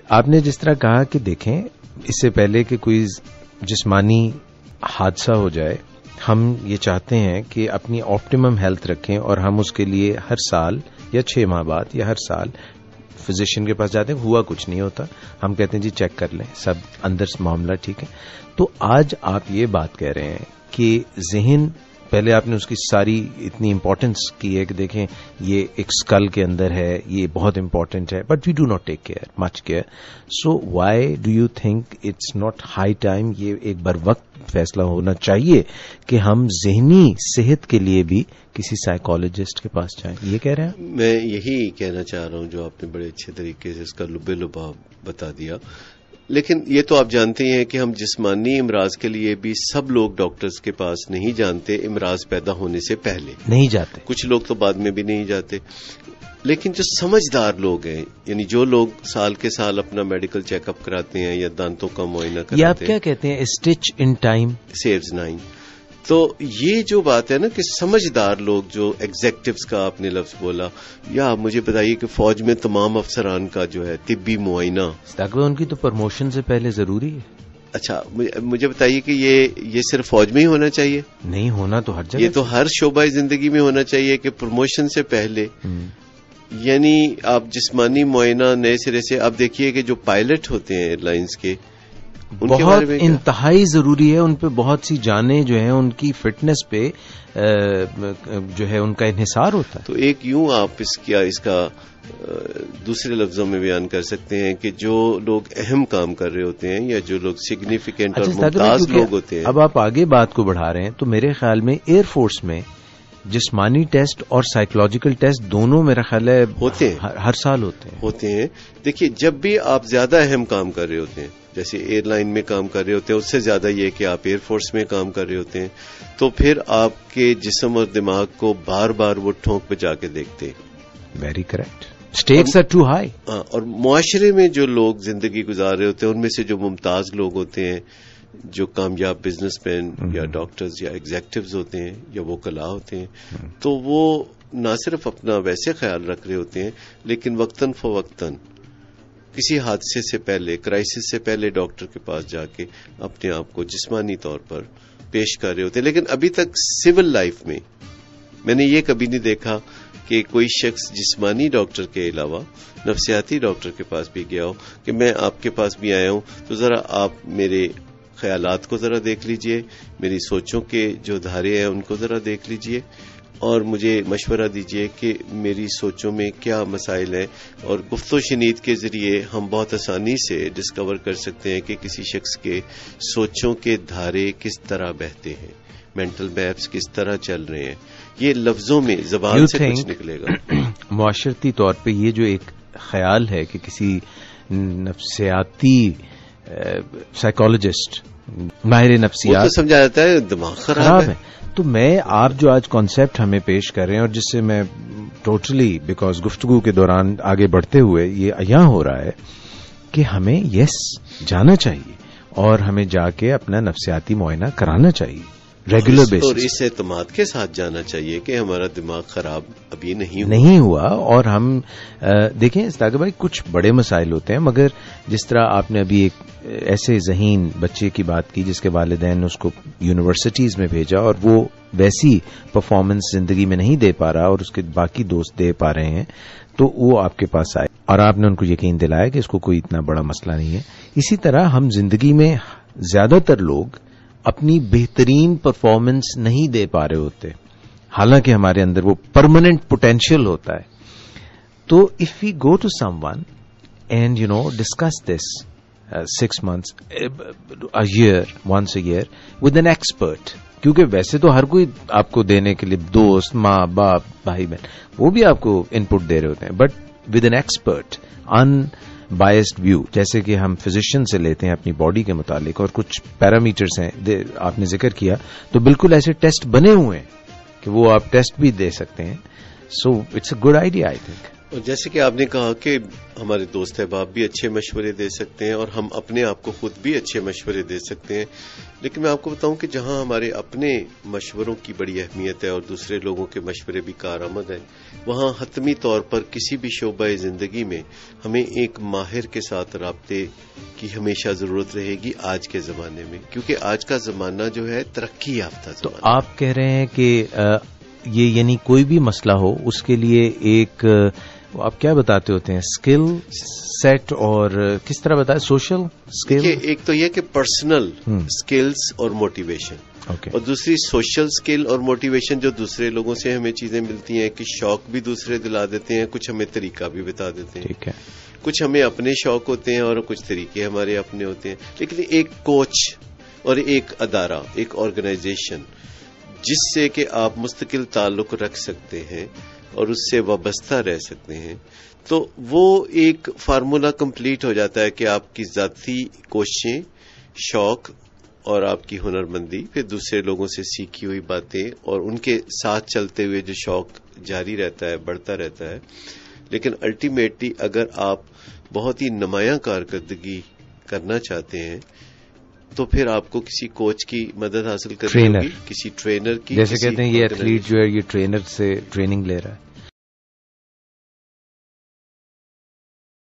آپ نے جس طرح کہا کہ دیکھیں اس سے پہلے کہ کوئی جسمانی حادثہ ہو جائے ہم یہ چاہتے ہیں کہ اپنی آپٹیمم ہیلتھ رکھیں اور ہم اس کے لیے ہر سال یا 6 ماہ بعد یا ہر سال فزیشین کے پاس جاتے ہیں. ہوا کچھ نہیں ہوتا, ہم کہتے ہیں جی چیک کر لیں سب اندر سے معاملہ ٹھیک ہے. تو آج آپ یہ بات کہہ رہے ہیں کہ ذہن, پہلے آپ نے اس کی ساری اتنی امپورٹنس کی ہے کہ دیکھیں یہ ایک اسکل کے اندر ہے, یہ بہت امپورٹنٹ ہے, but we do not take care much care. So why do you think it's not high time, یہ ایک بر وقت فیصلہ ہونا چاہیے کہ ہم ذہنی صحت کے لیے بھی کسی سائیکالوجسٹ کے پاس جائیں؟ یہ کہہ رہے ہیں. میں یہی کہنا چاہ رہا ہوں جو آپ نے بڑے اچھے طریقے سے اس کا لبے لباب بتا دیا. لیکن یہ تو آپ جانتے ہیں کہ ہم جسمانی امراض کے لیے بھی سب لوگ ڈاکٹرز کے پاس نہیں جانتے, امراض پیدا ہونے سے پہلے نہیں جاتے, کچھ لوگ تو بعد میں بھی نہیں جاتے. لیکن جو سمجھدار لوگ ہیں, یعنی جو لوگ سال کے سال اپنا میڈیکل چیک اپ کراتے ہیں یا دانتوں کا معائنہ کراتے ہیں, یہ آپ کیا کہتے ہیں اسٹچ ان ٹائم سیوز 9. تو یہ جو بات ہے نا کہ سمجھدار لوگ, جو ایگزیکٹوز کا آپ نے لفظ بولا, یا آپ مجھے بتائیے کہ فوج میں تمام افسران کا جو ہے طبی معائنہ, ان کی تو پروموشن سے پہلے ضروری ہے. اچھا مجھے بتائیے کہ یہ صرف فوج میں ہی ہونا چاہیے؟ نہیں, ہونا تو ہر جگہ, یہ تو ہر شعبہ زندگی میں ہونا چاہیے کہ پروموشن سے پہلے. یعنی آپ جسمانی معائنہ نئے سرے سے, آپ دیکھیے کہ جو پائلٹ ہوتے ہیں ایئر لائنس کے, بہت انتہائی ضروری ہے. ان پہ بہت سی جانیں جو ہیں ان کی فٹنس پہ جو ہے ان کا انحصار ہوتا ہے. تو ایک یوں آپ اس کا دوسرے لفظوں میں بیان کر سکتے ہیں کہ جو لوگ اہم کام کر رہے ہوتے ہیں یا جو لوگ سگنیفیکینٹ اور ممتاز لوگ ہوتے ہیں. اب آپ آگے بات کو بڑھا رہے ہیں تو میرے خیال میں ایئر فورس میں جسمانی ٹیسٹ اور سائیکولوجیکل ٹیسٹ دونوں میرا خیال ہے ہوتے ہیں, ہر سال ہوتے ہیں. دیکھیے جب بھی آپ زیادہ اہم کام کر رہے ہوتے ہیں, جیسے ایئر لائن میں کام کر رہے ہوتے ہیں, اس سے زیادہ یہ کہ آپ ایئر فورس میں کام کر رہے ہوتے ہیں, تو پھر آپ کے جسم اور دماغ کو بار بار وہ ٹھونک بجا کے دیکھتے ہیں. Very correct, stakes are too high. اور معاشرے میں جو لوگ زندگی گزار رہے ہوتے ہیں ان میں سے جو ممتاز لوگ ہوتے ہیں, جو کامیاب بزنس مین یا ڈاکٹرز یا ایگزیکٹوز ہوتے ہیں یا وکلاء ہوتے ہیں, تو وہ نہ صرف اپنا ویسے خیال رکھ رہے ہوتے ہیں لیکن وقتاً فوقتاً کسی حادثے سے پہلے, کرائسس سے پہلے ڈاکٹر کے پاس جا کے اپنے آپ کو جسمانی طور پر پیش کر رہے ہوتے ہیں. لیکن ابھی تک سول لائف میں نے یہ کبھی نہیں دیکھا کہ کوئی شخص جسمانی ڈاکٹر کے علاوہ نفسیاتی ڈاکٹر کے پاس بھی گیا ہو کہ میں آپ کے پاس بھی آیا ہوں, تو ذرا آپ میرے خیالات کو ذرا دیکھ لیجئے, میری سوچوں کے جو دھارے ہیں ان کو ذرا دیکھ لیجئے, اور مجھے مشورہ دیجئے کہ میری سوچوں میں کیا مسائل ہیں. اور گفت و شنید کے ذریعے ہم بہت آسانی سے ڈسکور کر سکتے ہیں کہ کسی شخص کے سوچوں کے دھارے کس طرح بہتے ہیں, مینٹل میپس کس طرح چل رہے ہیں. یہ لفظوں میں زبان سے کچھ نکلے گا. معاشرتی طور پہ یہ جو ایک خیال ہے کہ کسی نفسیاتی سائیکالوجسٹ, ماہر نفسیات, تو سمجھا جاتا ہے دماغ خراب ہے. تو میں آپ جو آج کانسیپٹ ہمیں پیش کر رہے ہیں اور جس سے میں ٹوٹلی بیکاز گفتگو کے دوران آگے بڑھتے ہوئے یہ عیاں ہو رہا ہے کہ ہمیں جانا چاہیے اور ہمیں جا کے اپنا نفسیاتی معائنہ کرانا چاہیے ریگولر بیسس, اور اس اعتماد کے ساتھ جانا چاہیے کہ ہمارا دماغ خراب ابھی نہیں ہوا. اور ہم دیکھیں استاق بھائی, کچھ بڑے مسائل ہوتے ہیں, مگر جس طرح آپ نے ابھی ایک ایسے ذہین بچے کی بات کی جس کے والدین نے اس کو یونیورسٹیز میں بھیجا اور وہ ویسی پرفارمنس زندگی میں نہیں دے پا رہا اور اس کے باقی دوست دے پا رہے ہیں, تو وہ آپ کے پاس آئے اور آپ نے ان کو یقین دلایا کہ اس کو کوئی اتنا بڑا مسئلہ نہیں ہے. اسی طرح ہم زندگی میں زیادہ تر لوگ اپنی بہترین پرفارمنس نہیں دے پا رہے ہوتے, حالانکہ ہمارے اندر وہ پرماننٹ پوٹینشیل ہوتا ہے. تو if we go to someone and discuss this 6 months, a year, once a year with an expert, کیونکہ ویسے تو ہر کوئی آپ کو دینے کے لیے دوست, ماں باپ, بھائی بہن, وہ بھی آپ کو ان پٹ دے رہے ہوتے ہیں, but with an expert unbiased view, جیسے کہ ہم فزیشین سے لیتے ہیں اپنی باڈی کے متعلق اور کچھ پیرامیٹرز ہیں آپ نے ذکر کیا, تو بالکل ایسے ٹیسٹ بنے ہوئے ہیں کہ وہ آپ ٹیسٹ بھی دے سکتے ہیں. So it's a good idea I think. اور جیسے کہ آپ نے کہا کہ ہمارے دوست احباب بھی اچھے مشورے دے سکتے ہیں اور ہم اپنے آپ کو خود بھی اچھے مشورے دے سکتے ہیں، لیکن میں آپ کو بتاؤں کہ جہاں ہمارے اپنے مشوروں کی بڑی اہمیت ہے اور دوسرے لوگوں کے مشورے بھی کارآمد ہیں، وہاں حتمی طور پر کسی بھی شعبہ زندگی میں ہمیں ایک ماہر کے ساتھ رابطے کی ہمیشہ ضرورت رہے گی آج کے زمانے میں، کیونکہ آج کا زمانہ جو ہے ترقی یافتہ زمانہ۔ تو آپ کہہ رہے ہیں کہ یہ یعنی کوئی بھی مسئلہ ہو اس کے لیے ایک آپ کیا بتاتے ہوتے ہیں اسکل سیٹ، اور کس طرح بتائے سوشل اسکل؟ ایک تو یہ کہ پرسنل اسکلز اور موٹیویشن، اور دوسری سوشل اسکل اور موٹیویشن جو دوسرے لوگوں سے ہمیں چیزیں ملتی ہیں کہ شوق بھی دوسرے دلا دیتے ہیں، کچھ ہمیں طریقہ بھی بتا دیتے ہیں، ٹھیک ہے، کچھ ہمیں اپنے شوق ہوتے ہیں اور کچھ طریقے ہمارے اپنے ہوتے ہیں، لیکن ایک کوچ اور ایک ادارہ، ایک آرگنائزیشن جس سے کہ آپ مستقل تعلق رکھ سکتے ہیں اور اس سے وابستہ رہ سکتے ہیں، تو وہ ایک فارمولا کمپلیٹ ہو جاتا ہے کہ آپ کی ذاتی کوششیں، شوق اور آپ کی ہنرمندی، پھر دوسرے لوگوں سے سیکھی ہوئی باتیں اور ان کے ساتھ چلتے ہوئے جو شوق جاری رہتا ہے، بڑھتا رہتا ہے۔ لیکن الٹیمیٹلی اگر آپ بہت ہی نمایاں کارکردگی کرنا چاہتے ہیں تو پھر آپ کو کسی کوچ کی مدد حاصل کرنی ہوگی، کسی ٹرینر کی، جیسے کہتے ہیں یہ ایتھلیٹ جو ہے یہ ٹرینر سے ٹریننگ لے رہا ہے۔